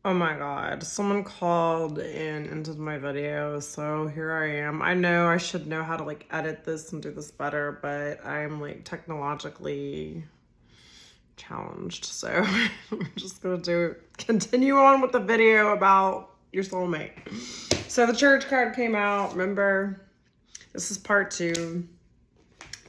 Oh my God, someone called in into my video, so here I am. I know I should know how to like edit this and do this better, but I'm like technologically challenged. So I'm just gonna continue on with the video about your soulmate. So the church card came out, remember? This is part 2.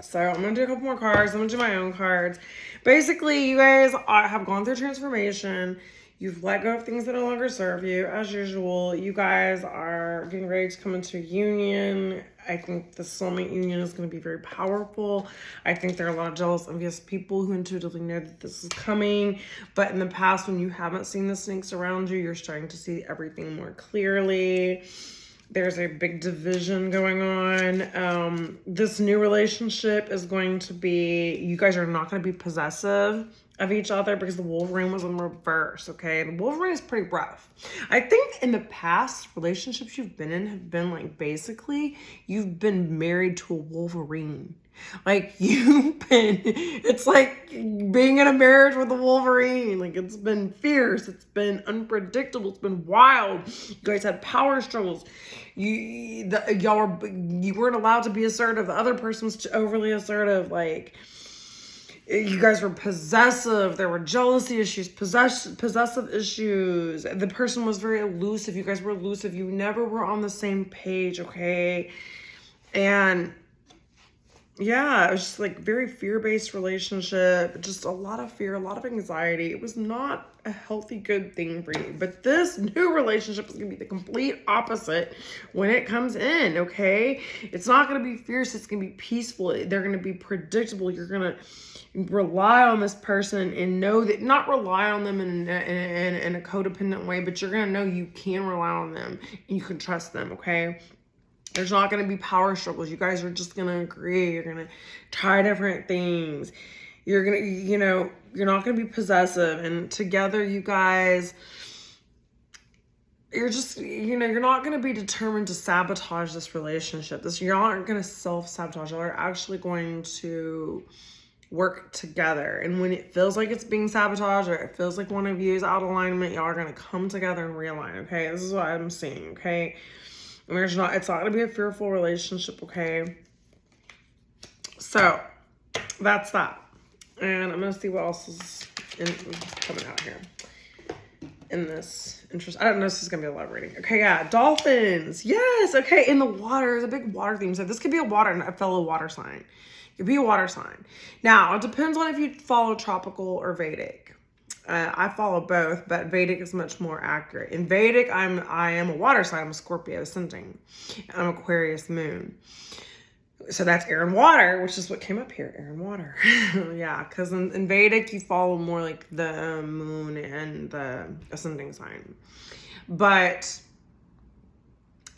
So I'm gonna do a couple more cards. I'm gonna do my own cards. Basically, you guys have gone through transformation. You've let go of things that no longer serve you. As usual, you guys are getting ready to come into a union. I think the soulmate union is going to be very powerful. I think there are a lot of jealous, envious people who intuitively know that this is coming. But in the past, when you haven't seen the snakes around you, you're starting to see everything more clearly. There's a big division going on. This new relationship is going to be, you guys are not going to be possessive of each other because the Wolverine was in reverse, okay? The Wolverine is pretty rough. I think in the past, relationships you've been in have been like, basically, you've been married to a Wolverine. Like, it's like being in a marriage with a Wolverine. Like, it's been fierce. It's been unpredictable. It's been wild. You guys had power struggles. You weren't allowed to be assertive. The other person was overly assertive. Like, you guys were possessive. There were jealousy issues, possessive issues. The person was very elusive. You guys were elusive. You never were on the same page, okay? And yeah, it was just like very fear-based relationship, just a lot of fear, a lot of anxiety. It was not a healthy, good thing for you. But this new relationship is going to be the complete opposite when it comes in, okay? It's not going to be fierce. It's going to be peaceful. They're going to be predictable. You're going to rely on this person and know that, not rely on them in a codependent way, but you're going to know you can rely on them and you can trust them, okay? There's not going to be power struggles. You guys are just going to agree. You're going to try different things. You're going to, you're not going to be possessive. And together, you guys, you're just, you're not going to be determined to sabotage this relationship. You aren't going to self-sabotage. You are actually going to work together. And when it feels like it's being sabotaged or it feels like one of you is out of alignment, y'all are going to come together and realign, okay? This is what I'm seeing, okay? And it's not going to be a fearful relationship, okay? So, that's that. And I'm going to see what else is coming out here in this interest. I don't know if this is going to be a love reading. Okay, yeah, dolphins. Yes, okay, in the water. There's a big water theme. So this could be a fellow water sign. It could be a water sign. Now, it depends on if you follow tropical or Vedic. I follow both, but Vedic is much more accurate. In Vedic, I am a water sign. I'm a Scorpio ascending. I'm Aquarius moon. So that's air and water, which is what came up here, air and water. Yeah, because in Vedic, you follow more like the moon and the ascending sign. But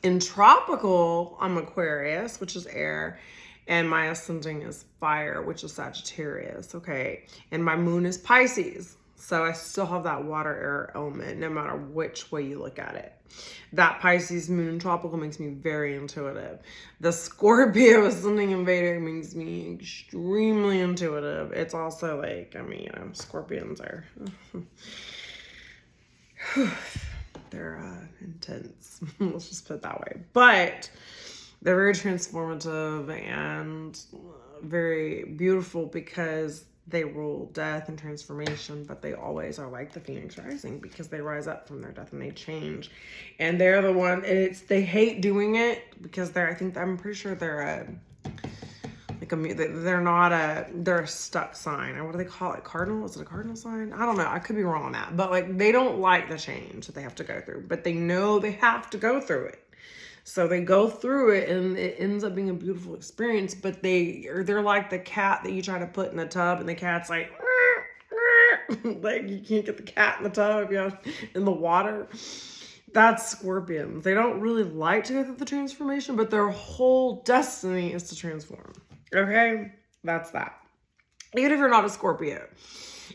in tropical, I'm Aquarius, which is air. And my ascending is fire, which is Sagittarius, okay? And my moon is Pisces. So I still have that water air element no matter which way you look at it. That Pisces moon tropical makes me very intuitive. The Scorpio ascending in Vedic makes me extremely intuitive. It's also like, Scorpions are, they're intense. Let's just put it that way. But they're very transformative and very beautiful because they rule death and transformation, but they always are like the Phoenix rising because they rise up from their death and they change. And they're the one, they hate doing it because I'm pretty sure they're they're a stuck sign. Or what do they call it? Cardinal? Is it a cardinal sign? I don't know. I could be wrong on that. But like, they don't like the change that they have to go through, but they know they have to go through it. So they go through it and it ends up being a beautiful experience, but they're like the cat that you try to put in the tub and the cat's like, like you can't get the cat in the tub, in the water. That's Scorpions. They don't really like to go through the transformation, but their whole destiny is to transform. Okay? That's that. Even if you're not a Scorpio,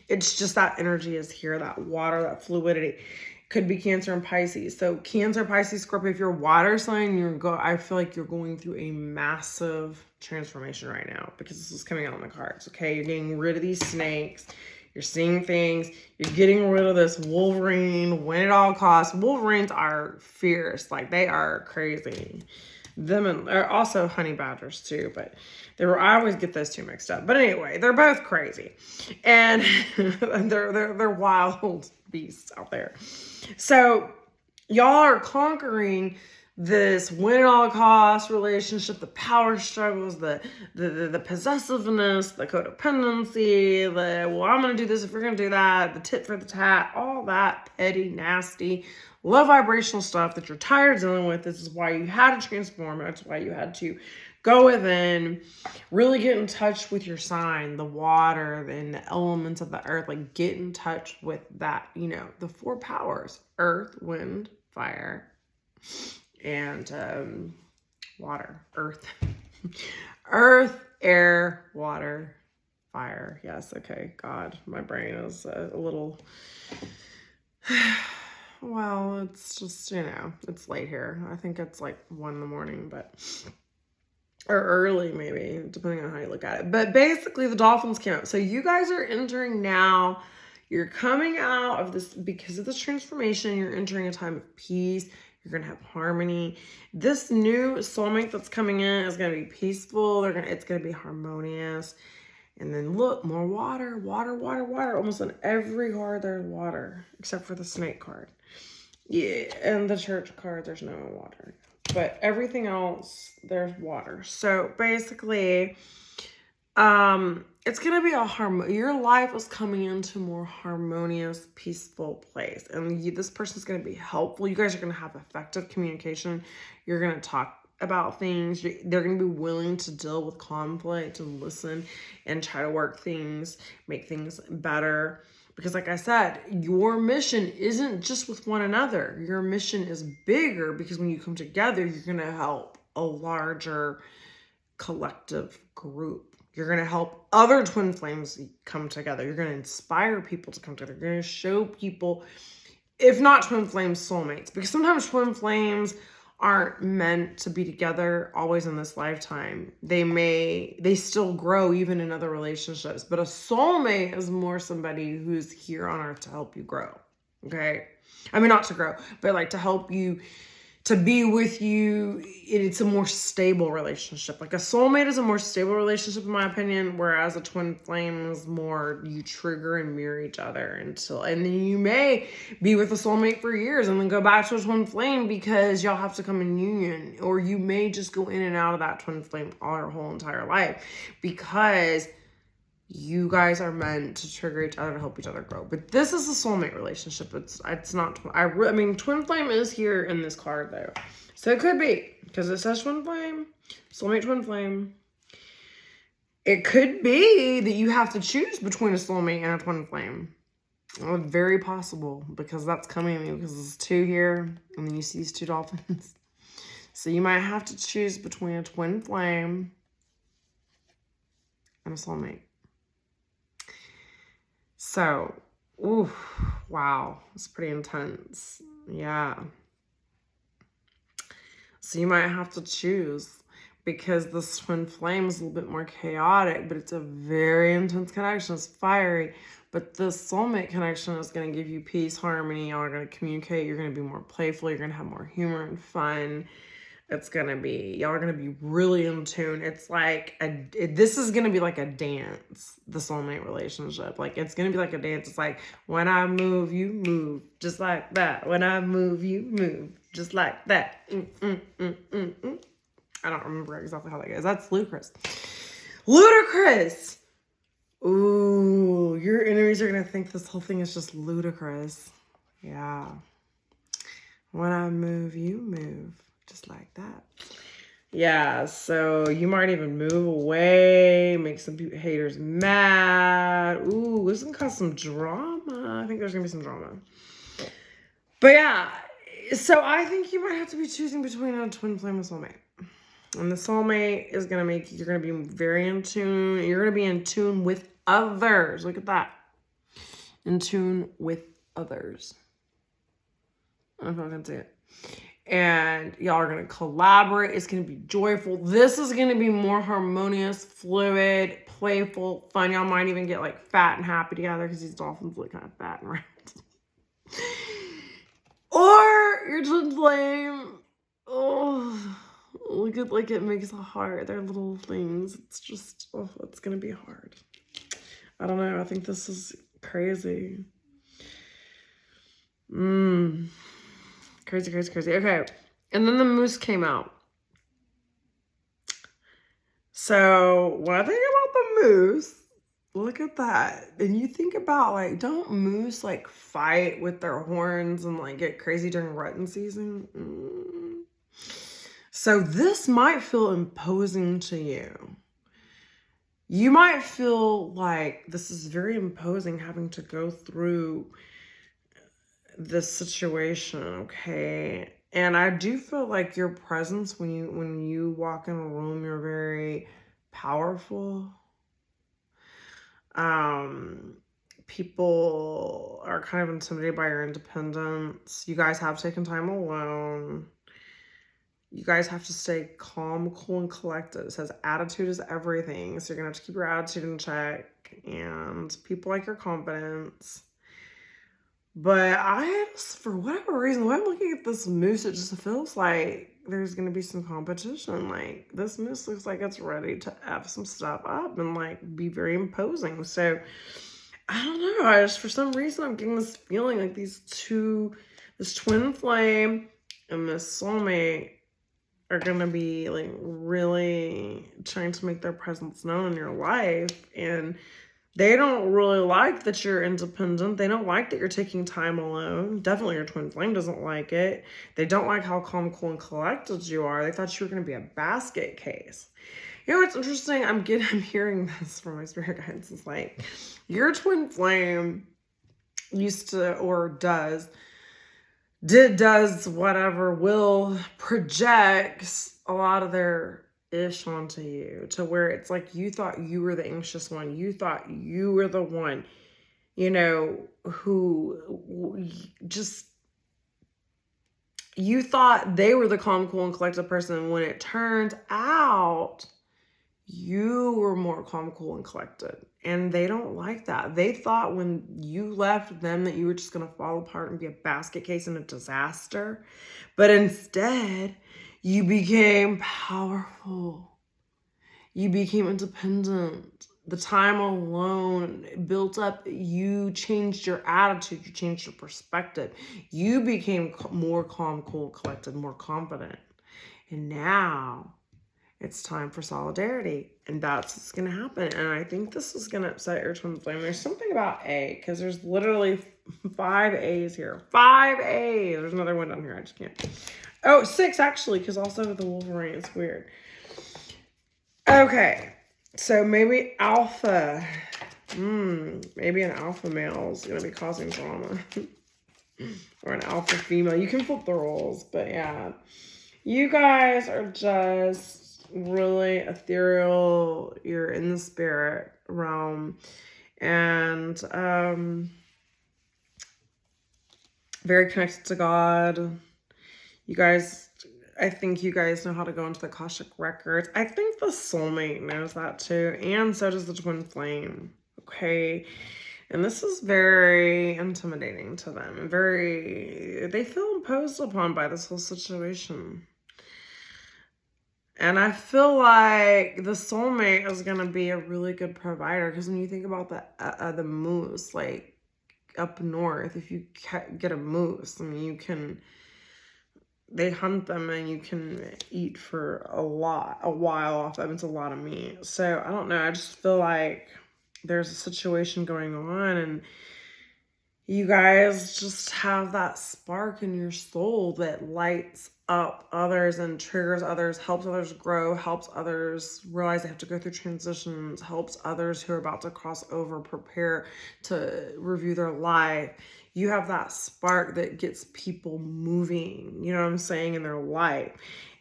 it's just that energy is here, that water, that fluidity. Could be Cancer and Pisces. So Cancer, Pisces, Scorpio, if you're a water sign, I feel like you're going through a massive transformation right now because this is coming out in the cards, okay? You're getting rid of these snakes. You're seeing things. You're getting rid of this Wolverine, win at all costs. Wolverines are fierce. Like, they are crazy. Them and also honey badgers too, but I always get those two mixed up. But anyway, they're both crazy, and they're wild beasts out there. So y'all are conquering this win at all costs relationship, the power struggles, the possessiveness, the codependency, well, I'm gonna do this if you're gonna do that, the tit for the tat, all that petty, nasty, low vibrational stuff that you're tired of dealing with. This is why you had to transform. That's why you had to go within, really get in touch with your sign, the water and the elements of the earth. Like, get in touch with that, the four powers: earth, wind, fire, and water. Earth. Earth, air, water, fire. Yes, okay. God, my brain is a little... Well, it's just, it's late here. I think it's like 1 a.m, but... Or early, maybe, depending on how you look at it. But basically, the dolphins came out. So you guys are entering now. You're coming out of this, because of this transformation, you're entering a time of peace. You're going to have harmony. This new soulmate that's coming in is going to be peaceful. It's going to be harmonious. And then look, more water, water, water, water. Almost on every card, there's water, except for the snake card. Yeah, and the church card, there's no water. But everything else, there's water. So basically, it's going to be your life is coming into a more harmonious, peaceful place. And this person's going to be helpful. You guys are going to have effective communication. You're going to talk about things. They're going to be willing to deal with conflict and listen and try to work things, make things better. Because like I said, your mission isn't just with one another. Your mission is bigger, because when you come together, you're going to help a larger collective group. You're going to help other twin flames come together. You're going to inspire people to come together. You're going to show people, if not twin flames, soulmates. Because sometimes twin flames aren't meant to be together always in this lifetime. They still grow even in other relationships. But a soulmate is more somebody who's here on earth to help you grow. Okay? I mean, not to grow, but like to help you, to be with you. It's a more stable relationship. Like a soulmate is a more stable relationship, in my opinion, whereas a twin flame is more, you trigger and mirror each other and then you may be with a soulmate for years and then go back to a twin flame because y'all have to come in union, or you may just go in and out of that twin flame all your whole entire life because you guys are meant to trigger each other to help each other grow. But this is a soulmate relationship. It's not. I mean, twin flame is here in this card though, so it could be, because it says twin flame, soulmate, twin flame. It could be that you have to choose between a soulmate and a twin flame. Well, very possible, because that's coming to me, because there's two here, and then you see these two dolphins. So you might have to choose between a twin flame and a soulmate. So, ooh, wow, it's pretty intense. Yeah. So you might have to choose, because this twin flame is a little bit more chaotic, but it's a very intense connection. It's fiery. But the soulmate connection is going to give you peace, harmony. Y'all are going to communicate. You're going to be more playful. You're going to have more humor and fun. It's going to be, y'all are going to be really in tune. It's like, this is going to be like a dance, the soulmate relationship. Like, it's going to be like a dance. It's like, when I move, you move. Just like that. When I move, you move. Just like that. I don't remember exactly how that goes. That's ludicrous. Ludicrous! Ooh, your enemies are going to think this whole thing is just ludicrous. Yeah. When I move, you move. Just like that. Yeah, so you might even move away, make some haters mad. Ooh, this is gonna cause some drama. I think there's gonna be some drama. But yeah, so I think you might have to be choosing between a twin flame and soulmate. And the soulmate is gonna make, you're gonna be very in tune. You're gonna be in tune with others. Look at that. In tune with others. I don't know if I can see it. And y'all are going to collaborate. It's going to be joyful. This is going to be more harmonious, fluid, playful, fun. Y'all might even get like fat and happy together because these dolphins look kind of fat and round. Or your twin flame. Oh, look at like it makes a heart. They're little things. It's just, oh, it's going to be hard. I don't know. I think this is crazy. Crazy, crazy, crazy. Okay. And then the moose came out. So when I think about the moose, look at that. And you think about like, don't moose like fight with their horns and like get crazy during rutting season? So this might feel imposing to you. You might feel like this is very imposing having to go through this situation, okay? And I do feel like your presence when you walk in a room, you're very powerful. People are kind of intimidated by your independence. You guys have taken time alone. You guys have to stay calm, cool, and collected. It says attitude is everything. So you're going to have to keep your attitude in check. And people like your confidence. But I just, for whatever reason, when I'm looking at this moose, it just feels like there's going to be some competition. Like, this moose looks like it's ready to F some stuff up and, like, be very imposing. So, I don't know. I just, for some reason, I'm getting this feeling like this twin flame and this soulmate are going to be, like, really trying to make their presence known in your life. And they don't really like that you're independent. They don't like that you're taking time alone. Definitely your twin flame doesn't like it. They don't like how calm, cool, and collected you are. They thought you were going to be a basket case. You know what's interesting? I'm hearing this from my spirit guides. It's like your twin flame used to, or does whatever, will projects a lot of their ish onto you, to where it's like you thought you were the anxious one. You thought you were the one, you know, who just, you thought they were the calm, cool, and collected person, when it turns out you were more calm, cool, and collected. And they don't like that. They thought when you left them that you were just going to fall apart and be a basket case and a disaster. But instead, you became powerful. You became independent. The time alone built up. You changed your attitude. You changed your perspective. You became more calm, cool, collected, more confident. And now it's time for solidarity. And that's what's going to happen. And I think this is going to upset your twin flame. There's something about A, because there's literally 5 A's here. 5 A's. There's another one down here. I just can't. Oh, 6 actually, because also the Wolverine is weird. Okay, so maybe alpha. Maybe an alpha male is going to be causing drama. Or an alpha female. You can flip the roles, but yeah. You guys are just really ethereal. You're in the spirit realm. And very connected to God. You guys, I think you guys know how to go into the Akashic records. I think the soulmate knows that too. And so does the twin flame. Okay. And this is very intimidating to them. And they feel imposed upon by this whole situation. And I feel like the soulmate is going to be a really good provider. Because when you think about the moose, like up north, if you get a moose, I mean, they hunt them and you can eat for a while off them. It's a lot of meat. So I don't know. I just feel like there's a situation going on and you guys just have that spark in your soul that lights up others and triggers others, helps others grow, helps others realize they have to go through transitions, helps others who are about to cross over prepare to review their life. You have that spark that gets people moving, you know what I'm saying, in their life.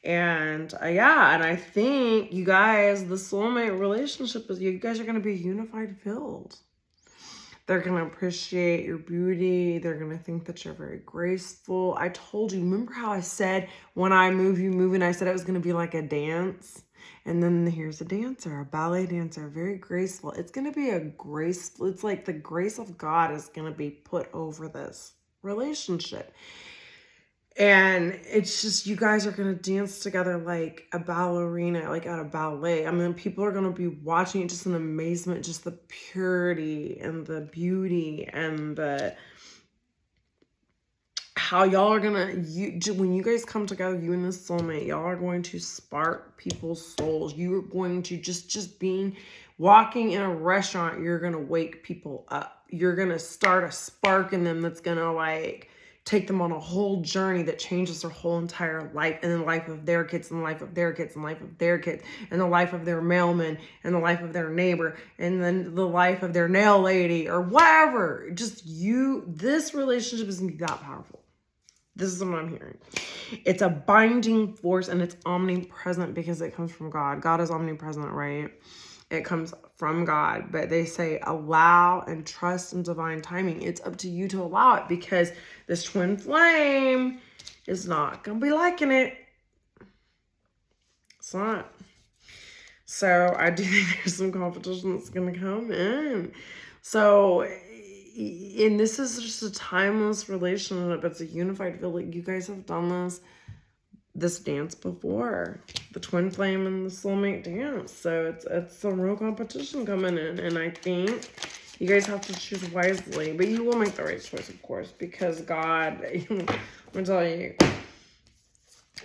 And yeah, and I think you guys, the soulmate relationship is, you guys are going to be unified filled. They're going to appreciate your beauty. They're going to think that you're very graceful. I told you, remember how I said when I move, you move, and I said it was going to be like a dance? And then here's a dancer, a ballet dancer, very graceful. It's going to be a graceful, it's like the grace of God is going to be put over this relationship. And it's just, you guys are going to dance together like a ballerina, like at a ballet. I mean, people are going to be watching it just in amazement, just the purity and the beauty and the how y'all are going to, when you guys come together, you and this soulmate, y'all are going to spark people's souls. You are going to just being, walking in a restaurant, you're going to wake people up. You're going to start a spark in them that's going to like, take them on a whole journey that changes their whole entire life, and the life of their kids, and the life of their kids, and the life of their kids, and the life of their mailman, and the life of their neighbor, and then the life of their nail lady, or whatever. Just you, this relationship is gonna be that powerful. This is what I'm hearing. It's a binding force, and it's omnipresent because it comes from God. God is omnipresent, right? It comes from God, but they say allow and trust in divine timing. It's up to you to allow it, because this twin flame is not going to be liking it. It's not. So I do think there's some competition that's going to come in. So, and this is just a timeless relationship. It's a unified feeling. You guys have done this dance before, the twin flame and the soulmate dance. So it's some real competition coming in, and I think you guys have to choose wisely, but you will make the right choice, of course, because God, I'm gonna tell you,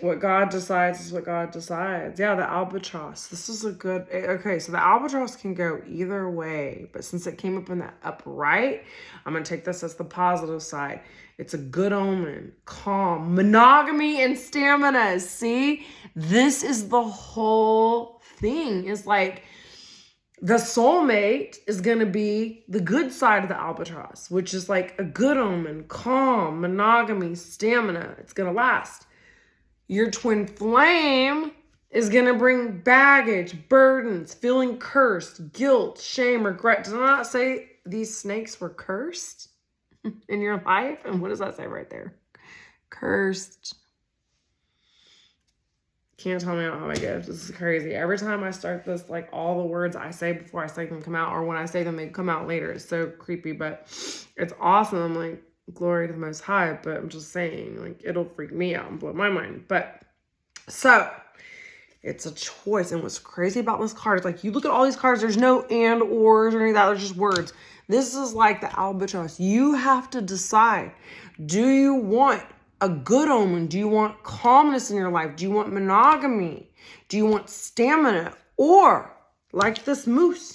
what God decides is what God decides. Yeah, the albatross. This is a good, okay, so the albatross can go either way, but since it came up in the upright, I'm going to take this as the positive side. It's a good omen, calm, monogamy, and stamina. See, this is the whole thing. It's like the soulmate is going to be the good side of the albatross, which is like a good omen, calm, monogamy, stamina. It's going to last. Your twin flame is going to bring baggage, burdens, feeling cursed, guilt, shame, regret. Did I not say these snakes were cursed in your life? And what does that say right there? Cursed. Can't tell me how my gift. This is crazy. Every time I start this, like all the words I say before I say them come out, or when I say them, they come out later. It's so creepy, but it's awesome. I'm like, glory to the Most High, but I'm just saying, like, it'll freak me out and blow my mind. But so it's a choice. And what's crazy about this card is, like, you look at all these cards, there's no and, ors, or any of that. There's just words. This is like the albatross. You have to decide. Do you want a good omen? Do you want calmness in your life? Do you want monogamy? Do you want stamina? Or, like this moose,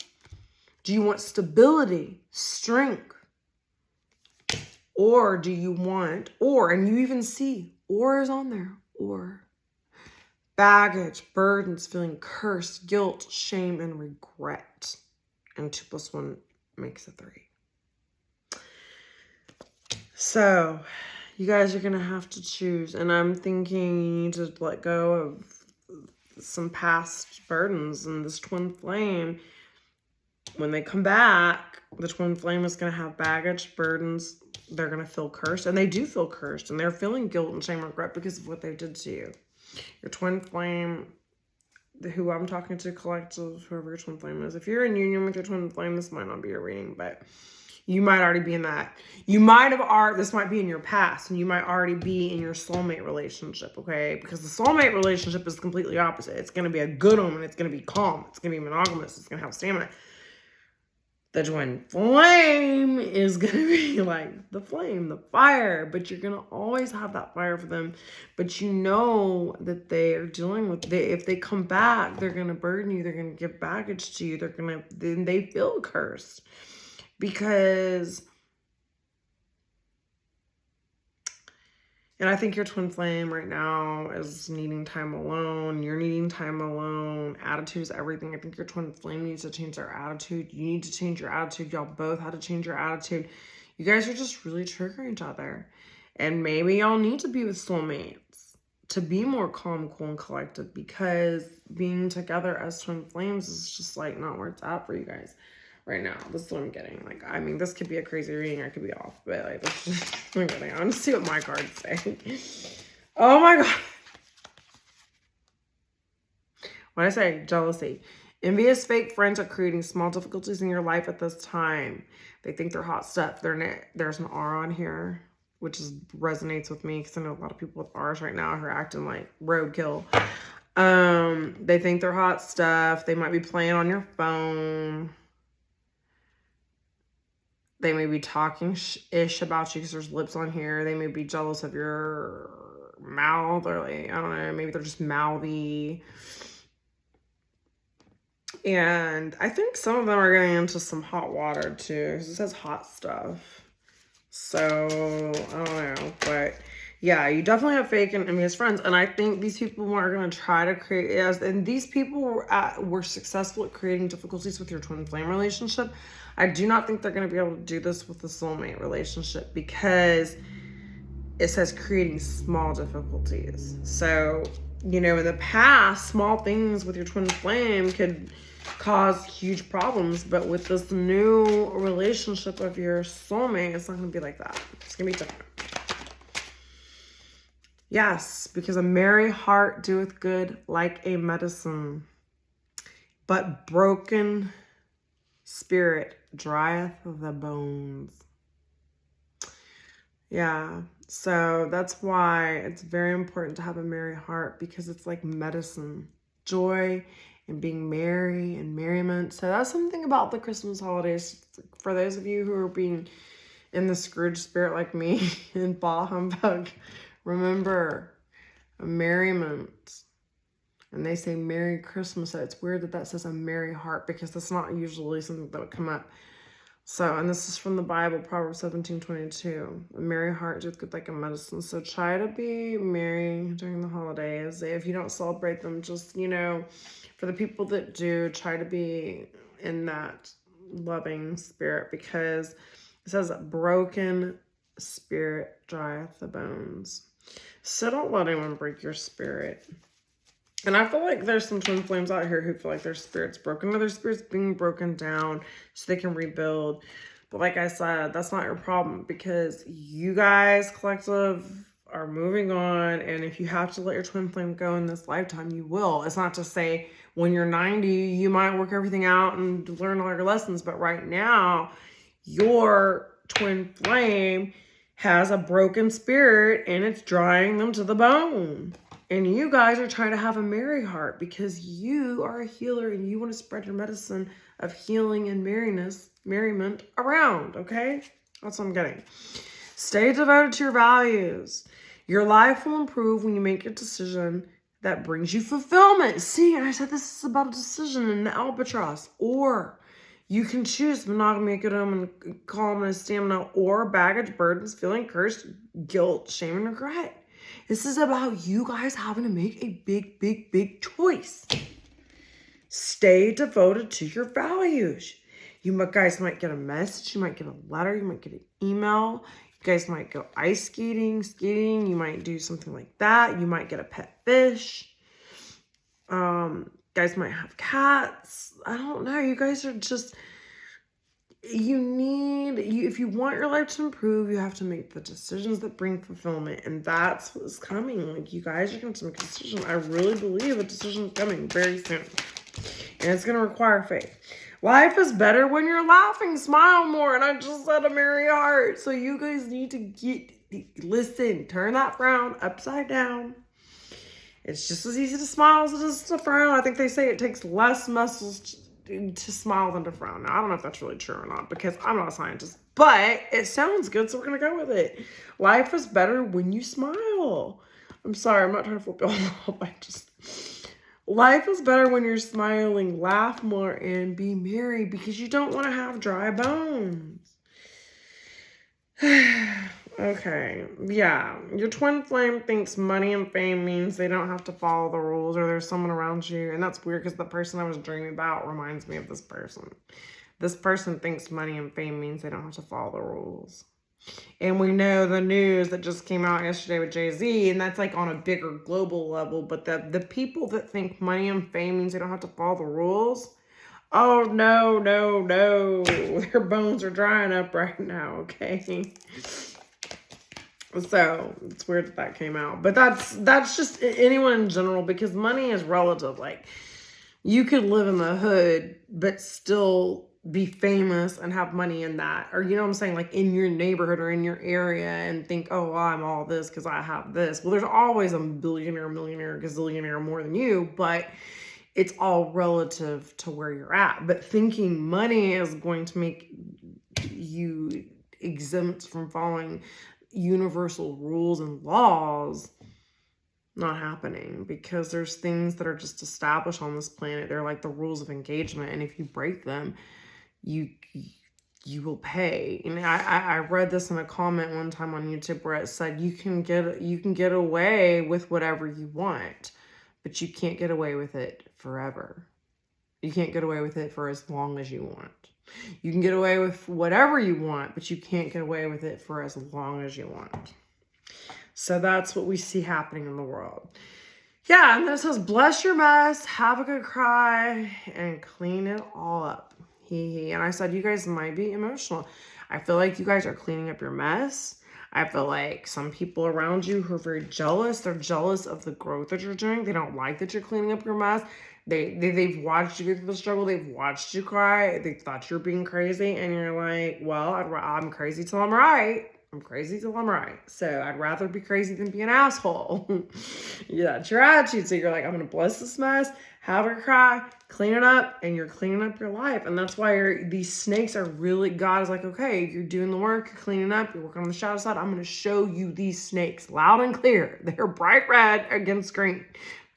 do you want stability, strength? Or do you want, and you even see, or is on there, or baggage, burdens, feeling cursed, guilt, shame, and regret. And 2 + 1 makes a 3. So you guys are going to have to choose. And I'm thinking you need to let go of some past burdens. And this twin flame, when they come back, the twin flame is going to have baggage, burdens. They're going to feel cursed. And they do feel cursed. And they're feeling guilt and shame and regret because of what they did to you. Your twin flame, who I'm talking to, collective, whoever your twin flame is. If you're in union with your twin flame, this might not be your reading, but you might already be in that. You might have this might be in your past, and you might already be in your soulmate relationship, okay? Because the soulmate relationship is completely opposite. It's going to be a good omen. It's going to be calm. It's going to be monogamous. It's going to have stamina. The twin flame is going to be like the flame, the fire, but you're going to always have that fire for them. But you know that they are dealing with, if they come back, they're going to burden you. They're going to give baggage to you. Then they feel cursed because, and I think your twin flame right now is needing time alone. You're needing time alone. Attitude is everything. I think your twin flame needs to change their attitude. You need to change your attitude. Y'all both had to change your attitude. You guys are just really triggering each other. And maybe y'all need to be with soulmates to be more calm, cool, and collected, because being together as twin flames is just like not where it's at for you guys. right now. This is what I'm getting. Like, I mean, this could be a crazy reading. I could be off. But, like, this is what I'm getting. I want to see what my cards say. Oh, my God. What did I say? Jealousy. Envious fake friends are creating small difficulties in your life at this time. They think they're hot stuff. There's an R on here, which resonates with me because I know a lot of people with R's right now who are acting like roadkill. They think they're hot stuff. They might be playing on your phone. They may be talking ish about you because there's lips on here. They may be jealous of your mouth, or like, I don't know, maybe they're just mouthy. And I think some of them are getting into some hot water too, because it says hot stuff. So, I don't know. But yeah, you definitely have fake and envious friends. And I think these people are going to try to create, and these people were successful at creating difficulties with your twin flame relationship. I do not think they're going to be able to do this with the soulmate relationship, because it says creating small difficulties. So, you know, in the past, small things with your twin flame could cause huge problems, but with this new relationship of your soulmate, it's not going to be like that. It's going to be different. Yes, because a merry heart doeth good like a medicine, but broken spirit drieth the bones. Yeah, so that's why it's very important to have a merry heart, because it's like medicine, joy, and being merry and merriment. So that's something about the Christmas holidays. For those of you who are being in the Scrooge spirit like me and bah humbug, remember, a merriment. And they say Merry Christmas. So it's weird that says a merry heart, because that's not usually something that would come up. So, and this is from the Bible, Proverbs 17:22. A merry heart doeth good like a medicine. So try to be merry during the holidays. If you don't celebrate them, just, you know, for the people that do, try to be in that loving spirit, because it says broken spirit drieth the bones. So don't let anyone break your spirit. And I feel like there's some twin flames out here who feel like their spirit's broken, or their spirit's being broken down so they can rebuild. But like I said, that's not your problem, because you guys collective are moving on. And if you have to let your twin flame go in this lifetime, you will. It's not to say when you're 90, you might work everything out and learn all your lessons. But right now, your twin flame has a broken spirit and it's drying them to the bone. And you guys are trying to have a merry heart, because you are a healer and you want to spread your medicine of healing and merriment around, okay? That's what I'm getting. Stay devoted to your values. Your life will improve when you make a decision that brings you fulfillment. See, I said this is about a decision in the albatross. Or you can choose monogamy, good home, and calmness, stamina, or baggage, burdens, feeling cursed, guilt, shame, and regret. This is about you guys having to make a big, big, big choice. Stay devoted to your values. You guys might get a message. You might get a letter. You might get an email. You guys might go ice skating. You might do something like that. You might get a pet fish. Guys might have cats. I don't know. You guys are just... if you want your life to improve, you have to make the decisions that bring fulfillment, and that's what's coming. Like, you guys are going to make a decision. I really believe a decision is coming very soon, and it's going to require faith. Life is better when you're laughing. Smile more. And I just said a merry heart. So you guys need to listen, turn that frown upside down. It's just as easy to smile as it is to frown. I think they say it takes less muscles to smile than to frown. Now, I don't know if that's really true or not, because I'm not a scientist, but it sounds good, so we're going to go with it. Life is better when you smile. I'm sorry, I'm not trying to flip y'all off. Life is better when you're smiling. Laugh more and be merry, because you don't want to have dry bones. Okay, yeah. Your twin flame thinks money and fame means they don't have to follow the rules, or there's someone around you. And that's weird, because the person I was dreaming about reminds me of this person. This person thinks money and fame means they don't have to follow the rules. And we know the news that just came out yesterday with Jay-Z, and that's like on a bigger global level. But the people that think money and fame means they don't have to follow the rules Oh, no, no, no. Their bones are drying up right now, okay? So it's weird that came out. But that's just anyone in general, because money is relative. Like, you could live in the hood, but still be famous and have money in that. Or, you know what I'm saying? Like, in your neighborhood or in your area and think, oh, well, I'm all this because I have this. Well, there's always a billionaire, millionaire, gazillionaire more than you, but it's all relative to where you're at. But thinking money is going to make you exempt from following universal rules and laws, not happening, because there's things that are just established on this planet. They're like the rules of engagement, and if you break them, you will pay. And I read this in a comment one time on YouTube where it said you can get away with whatever you want, but you can't get away with it forever. You can't get away with it for as long as you want. You can get away with whatever you want, but you can't get away with it for as long as you want. So that's what we see happening in the world. Yeah, and then it says, bless your mess, have a good cry, and clean it all up. And I said, you guys might be emotional. I feel like you guys are cleaning up your mess. I feel like some people around you who are very jealous, they're jealous of the growth that you're doing. They don't like that you're cleaning up your mess. They've watched you go through the struggle. They've watched you cry. They thought you're being crazy. And you're like, well, I'm crazy till I'm right. I'm crazy till I'm right. So I'd rather be crazy than be an asshole. Yeah, that's your attitude. So you're like, I'm going to bless this mess, have her cry, clean it up, and you're cleaning up your life. And that's why these snakes are really, God is like, okay, you're doing the work, you're cleaning up, you're working on the shadow side. I'm going to show you these snakes loud and clear. They're bright red against green.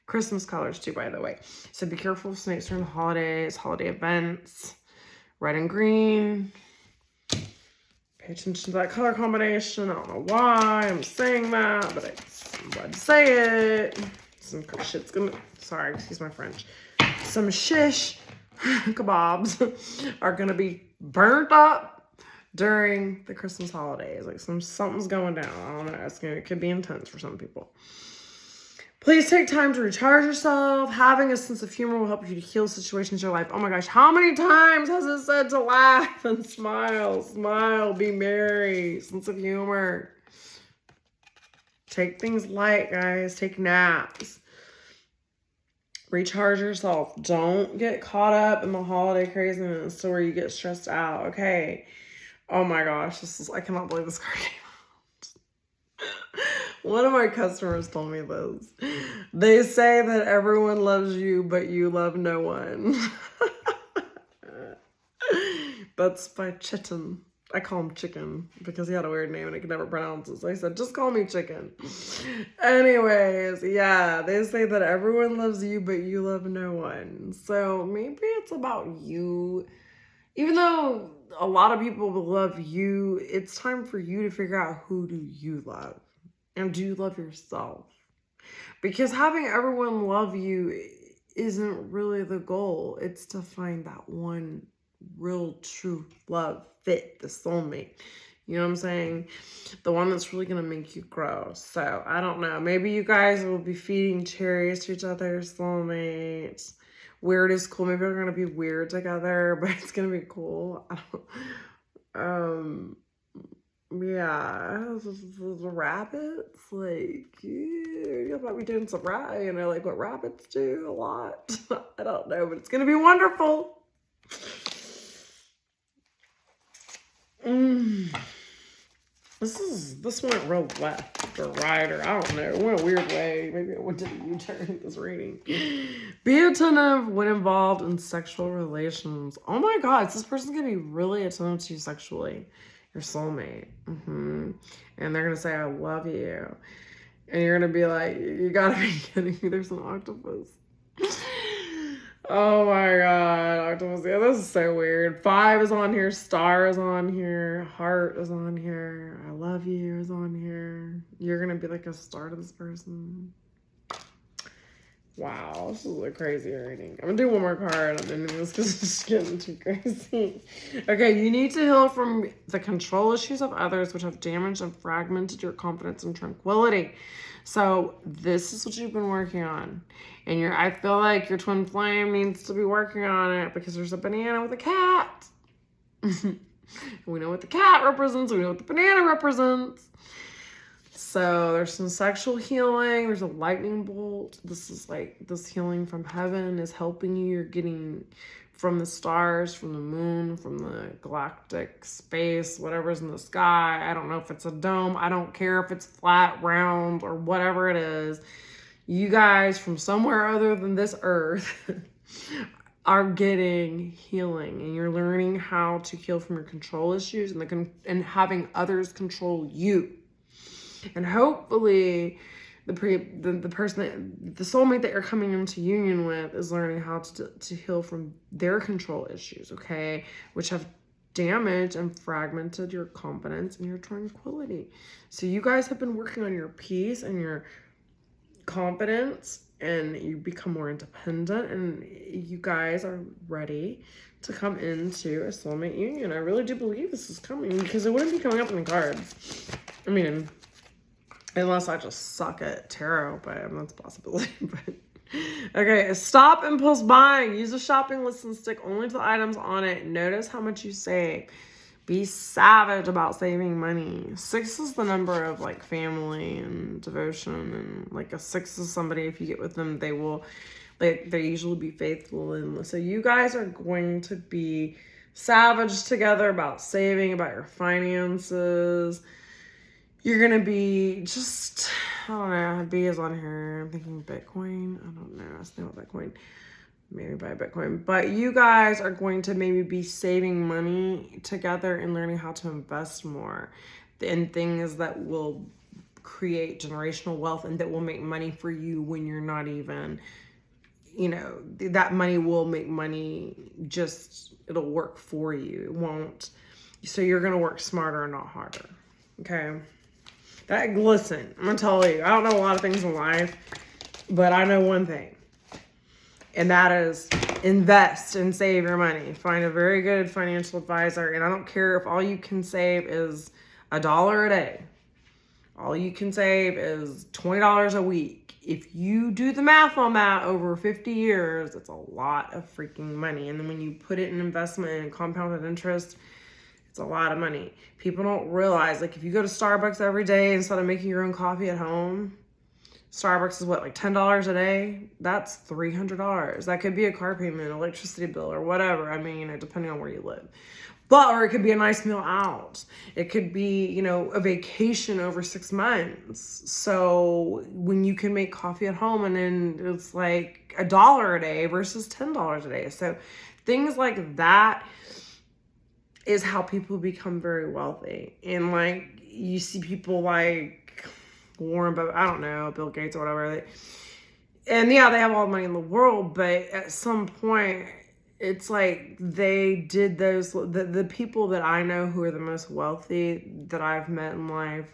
Christmas colors too, by the way. So be careful of snakes during the holidays, holiday events, red and green. Pay attention to that color combination. I don't know why I'm saying that, but I'm glad to say it. Some shit's gonna, sorry, excuse my French. Some shish kebabs are gonna be burnt up during the Christmas holidays. Like something's going down. I don't know. It could be intense for some people. Please take time to recharge yourself. Having a sense of humor will help you to heal situations in your life. Oh my gosh, how many times has it said to laugh and smile? Smile, be merry, sense of humor. Take things light, guys. Take naps. Recharge yourself. Don't get caught up in the holiday craziness to where you get stressed out, okay? Oh my gosh, I cannot believe this card came out. One of my customers told me this. They say that everyone loves you, but you love no one. That's by Chitin. I call him Chicken because he had a weird name and I could never pronounce it. So I said, just call me Chicken. Anyways, yeah, they say that everyone loves you, but you love no one. So maybe it's about you. Even though a lot of people will love you, it's time for you to figure out who do you love. And do you love yourself? Because having everyone love you isn't really the goal. It's to find that one real true love fit, the soulmate. You know what I'm saying? The one that's really going to make you grow. So, I don't know. Maybe you guys will be feeding cherries to each other, soulmates. Weird is cool. Maybe we're going to be weird together, but it's going to be cool. Yeah, the rabbits, like, you might be doing some like what rabbits do a lot. I don't know, but it's gonna be wonderful. This went real left or right, or I don't know, it went a weird way. Maybe I went to the U-turn this reading. Be attentive when involved in sexual relations. Oh my God, this person's gonna be really attentive to you sexually. Your soulmate. And they're going to say, I love you. And you're going to be like, you got to be kidding me. There's an octopus. Oh my God. Octopus. Yeah, this is so weird. 5 is on here. Star is on here. Heart is on here. I love you is on here. You're going to be like a star to this person. Wow, this is a crazy reading. I'm gonna do one more card. I'm ending this because it's getting too crazy. Okay, you need to heal from the control issues of others which have damaged and fragmented your confidence and tranquility. So this is what you've been working on. And I feel like your twin flame needs to be working on it because there's a banana with a cat. We know what the cat represents. We know what the banana represents. So there's some sexual healing. There's a lightning bolt. This is like this healing from heaven is helping you. You're getting from the stars, from the moon, from the galactic space, whatever's in the sky. I don't know if it's a dome. I don't care if it's flat, round, or whatever it is. You guys from somewhere other than this earth are getting healing, and you're learning how to heal from your control issues and having others control you. And hopefully the soulmate that you're coming into union with is learning how to heal from their control issues, okay? Which have damaged and fragmented your confidence and your tranquility. So you guys have been working on your peace and your confidence, and you become more independent, and you guys are ready to come into a soulmate union. I really do believe this is coming because it wouldn't be coming up in the cards. I mean, unless I just suck at tarot, but that's a possibility. But okay, stop impulse buying. Use a shopping list and stick only to the items on it. Notice how much you save. Be savage about saving money. 6 is the number of like family and devotion, and like a 6 is somebody, if you get with them, they usually be faithful. And so you guys are going to be savage together about saving, about your finances. You're going to be just, I don't know, B is on here. I'm thinking Bitcoin. I don't know. I was thinking about Bitcoin. Maybe buy Bitcoin. But you guys are going to maybe be saving money together and learning how to invest more in things that will create generational wealth and that will make money for you when you're not even, that money will make money, it'll work for you. It won't. So you're going to work smarter and not harder. Okay? Listen, I'm going to tell you, I don't know a lot of things in life, but I know one thing. And that is invest and save your money. Find a very good financial advisor. And I don't care if all you can save is $1 a day. All you can save is $20 a week. If you do the math on that over 50 years, it's a lot of freaking money. And then when you put it in investment and compounded interest, it's a lot of money. People don't realize, like, if you go to Starbucks every day instead of making your own coffee at home, Starbucks is what, like $10 a day? That's $300. That could be a car payment, electricity bill, or whatever. I mean, depending on where you live. Or it could be a nice meal out. It could be, a vacation over 6 months. So when you can make coffee at home and then it's like $1 a day versus $10 a day. So things like that is how people become very wealthy. And like, you see people like Warren Buffett, I don't know, Bill Gates or whatever. And yeah, they have all the money in the world, but at some point, it's like they did those, the people that I know who are the most wealthy that I've met in life,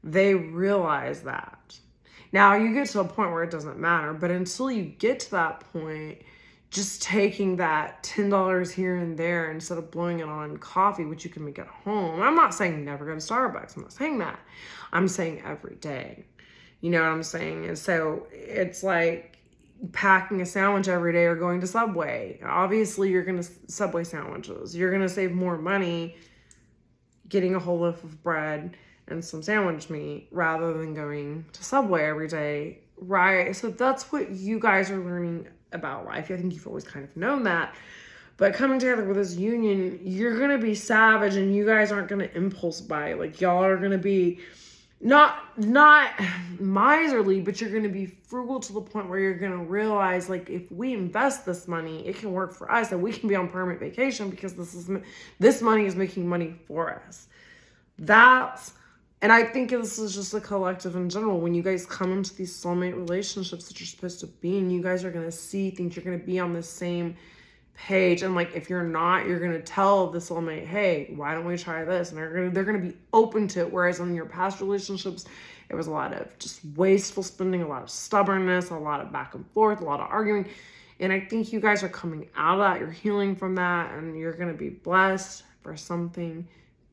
they realize that. Now, you get to a point where it doesn't matter, but until you get to that point, just taking that $10 here and there instead of blowing it on coffee, which you can make at home. I'm not saying never go to Starbucks. I'm not saying that. I'm saying every day. You know what I'm saying? And so it's like packing a sandwich every day or going to Subway. Obviously, you're going to Subway sandwiches. You're going to save more money getting a whole loaf of bread and some sandwich meat rather than going to Subway every day, right? So that's what you guys are learning about life. I think you've always kind of known that. But coming together with this union, you're going to be savage and you guys aren't going to impulse buy. Like, y'all are going to be not miserly, but you're going to be frugal to the point where you're going to realize, like, if we invest this money, it can work for us and we can be on permanent vacation because this money is making money for us. And I think this is just a collective in general. When you guys come into these soulmate relationships that you're supposed to be in, you guys are going to see things. You're going to be on the same page. And like, if you're not, you're going to tell the soulmate, hey, why don't we try this? And they're going to be open to it. Whereas in your past relationships, it was a lot of just wasteful spending, a lot of stubbornness, a lot of back and forth, a lot of arguing. And I think you guys are coming out of that. You're healing from that, and you're going to be blessed for something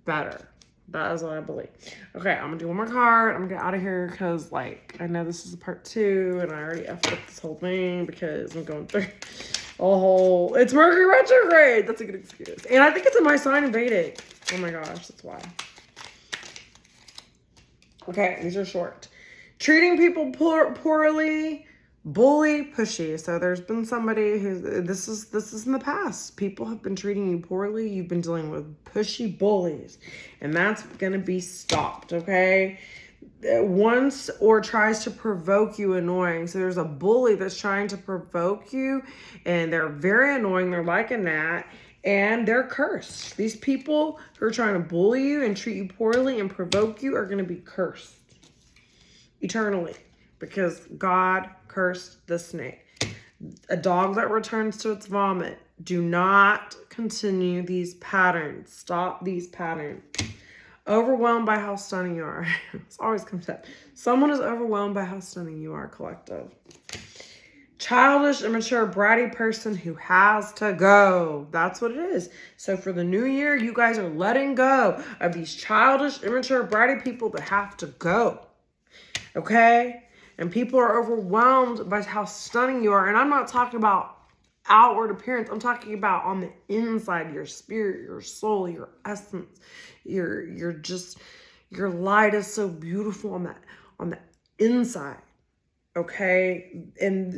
better. That is what I believe. Okay, I'm going to do one more card. I'm going to get out of here because, like, I know this is a part 2, and I already effed up this whole thing because I'm going through a whole... It's Mercury retrograde. That's a good excuse. And I think it's in my sign in Vedic. Oh my gosh, that's why. Okay, these are short. Treating people poorly, bully, pushy. So there's been somebody who, this is in the past. People have been treating you poorly. You've been dealing with pushy bullies. And that's going to be stopped, okay? Once or tries to provoke you, annoying. So there's a bully that's trying to provoke you, and they're very annoying. They're like a gnat. And they're cursed. These people who are trying to bully you and treat you poorly and provoke you are going to be cursed eternally because God cursed the snake. A dog that returns to its vomit. Do not continue these patterns. Stop these patterns. Overwhelmed by how stunning you are. It's always comes up. Someone is overwhelmed by how stunning you are, collective. Childish, immature, bratty person who has to go. That's what it is. So for the new year, you guys are letting go of these childish, immature, bratty people that have to go. Okay? And people are overwhelmed by how stunning you are. And I'm not talking about outward appearance. I'm talking about on the inside, your spirit, your soul, your essence. Your light is so beautiful on the inside. Okay, and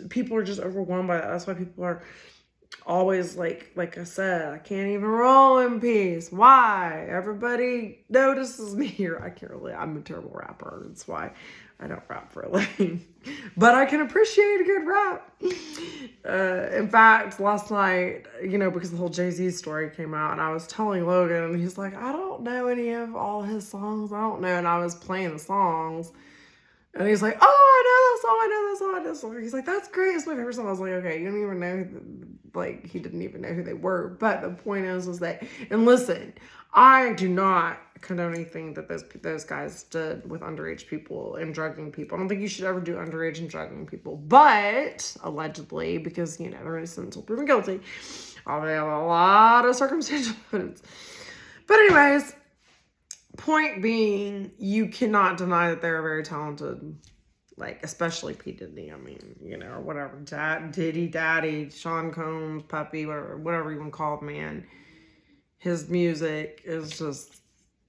people are just overwhelmed by that. That's why people are always like I said, I can't even roll in peace. Why? Everybody notices me here. I'm a terrible rapper. That's why I don't rap for a living. But I can appreciate a good rap. In fact, last night, because the whole Jay-Z story came out, and I was telling Logan, and he's like, I don't know any of all his songs. I don't know. And I was playing the songs. And he's like, oh, I know that song, I know that song. He's like, that's great. It's my favorite song. I was like, okay, you don't even know, he didn't even know who they were. But the point is that, and listen, I do not condone anything that those guys did with underage people and drugging people. I don't think you should ever do underage and drugging people. But, allegedly, because, they're innocent until proven guilty, they have a lot of circumstantial evidence. But anyways, point being, you cannot deny that they're very talented, especially P. Diddy. I mean, or whatever, Diddy, Daddy, Sean Combs, Puppy, whatever you want to call it, man. His music is just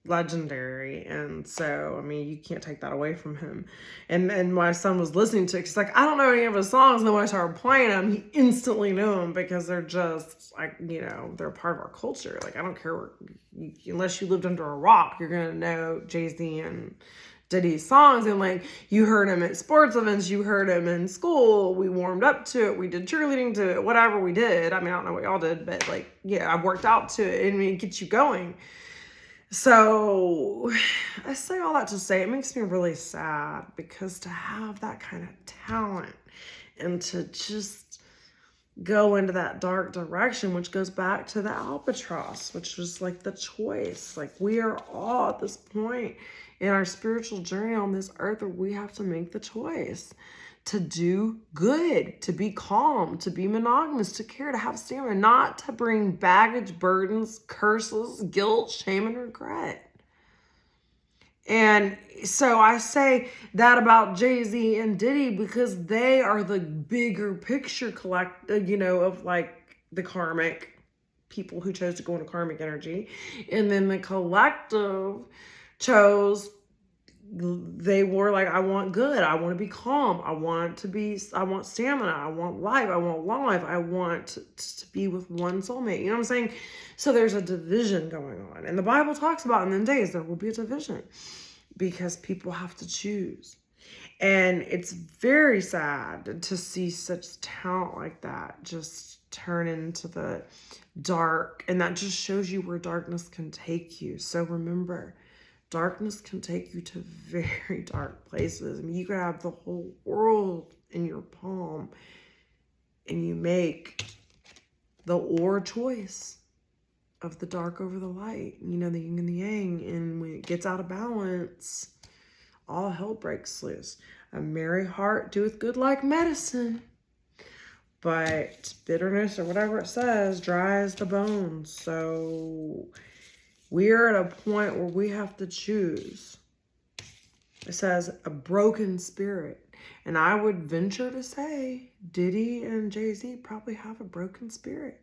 legendary, and so you can't take that away from him. And my son was listening to it. He's like, I don't know any of his songs, and then when I started playing them, he instantly knew them because they're just they're a part of our culture. I don't care unless you lived under a rock, you're gonna know Jay-Z and Diddy's songs. And you heard him at sports events, you heard him in school, we warmed up to it, we did cheerleading to it, whatever we did. I don't know what y'all did, but I've worked out to it, and it gets you going. So I say all that to say it makes me really sad, because to have that kind of talent and to just go into that dark direction, which goes back to the albatross, which was the choice. We are all at this point in our spiritual journey on this earth where we have to make the choice to do good, to be calm, to be monogamous, to care, to have stamina, not to bring baggage, burdens, curses, guilt, shame, and regret. And so I say that about Jay-Z and Diddy because they are the bigger picture of the karmic people who chose to go into karmic energy. And then the collective chose, they were I want good, I want to be calm, I want stamina, I want life, I want long life, I want to be with one soulmate. You know what I'm saying? So there's a division going on. And the Bible talks about in the days there will be a division because people have to choose. And it's very sad to see such talent like that just turn into the dark. And that just shows you where darkness can take you. So remember, darkness can take you to very dark places. You could have the whole world in your palm, and you make the or choice of the dark over the light, you know, the yin and the yang. And when it gets out of balance, all hell breaks loose. A merry heart doeth good like medicine, but bitterness or whatever it says dries the bones. So we're at a point where we have to choose. It says a broken spirit. And I would venture to say Diddy and Jay-Z probably have a broken spirit,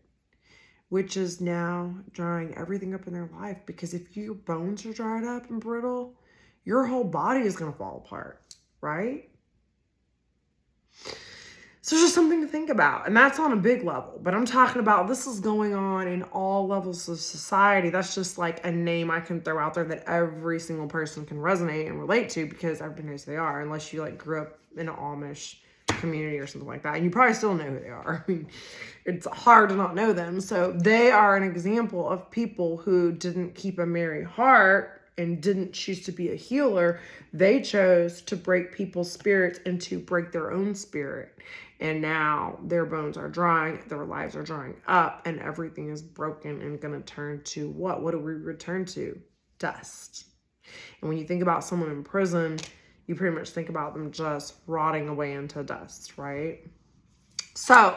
which is now drying everything up in their life. Because if your bones are dried up and brittle, your whole body is going to fall apart, right? So it's just something to think about. And that's on a big level. But I'm talking about this is going on in all levels of society. That's just like a name I can throw out there that every single person can resonate and relate to, because everybody knows who they are, unless you like grew up in an Amish community or something like that. And you probably still know who they are. I mean, it's hard to not know them. So they are an example of people who didn't keep a merry heart and didn't choose to be a healer. They chose to break people's spirits and to break their own spirit. And now their bones are drying, their lives are drying up, and everything is broken and going to turn to what? What do we return to? Dust. And when you think about someone in prison, you pretty much think about them just rotting away into dust, right? So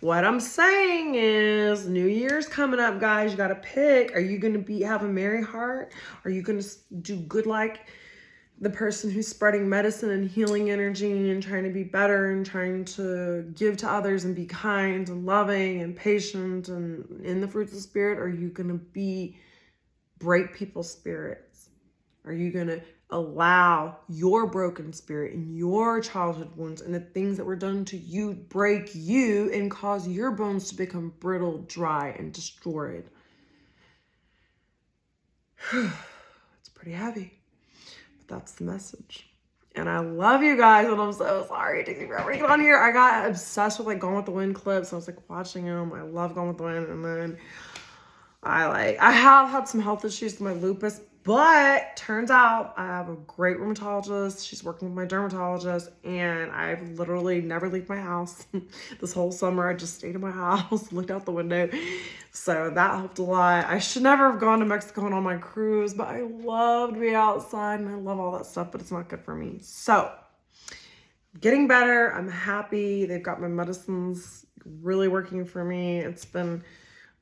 what I'm saying is New Year's coming up, guys. You got to pick. Are you going to have a merry heart? Are you going to do good like the person who's spreading medicine and healing energy and trying to be better and trying to give to others and be kind and loving and patient and in the fruits of the spirit? Or are you going to break people's spirits? Are you going to allow your broken spirit and your childhood wounds and the things that were done to you break you and cause your bones to become brittle, dry, and destroyed? It's pretty heavy, but that's the message. And I love you guys, and I'm so sorry it takes me forever to get on here. I got obsessed with like Gone with the Wind clips. I was like watching them. I love Gone with the Wind. And then I have had some health issues with my lupus, but turns out I have a great rheumatologist. She's working with my dermatologist, and I've literally never left my house. This whole summer, I just stayed in my house, looked out the window. So that helped a lot. I should never have gone to Mexico and on my cruise, but I love to be outside and I love all that stuff, but it's not good for me. So getting better. I'm happy. They've got my medicines really working for me. It's been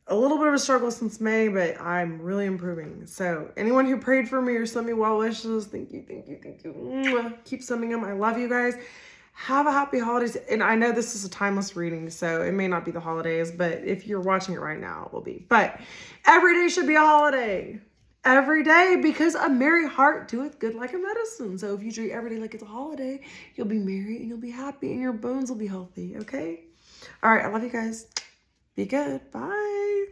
a little bit of a struggle since May, but I'm really improving. So anyone who prayed for me or sent me well wishes, thank you, thank you, thank you. Mwah. Keep sending them. I love you guys. Have a happy holidays. And I know this is a timeless reading, so it may not be the holidays, but if you're watching it right now, it will be. But every day should be a holiday. Every day, because a merry heart doeth good like a medicine. So if you treat every day like it's a holiday, you'll be merry and you'll be happy and your bones will be healthy, okay? All right, I love you guys. Be good. Bye.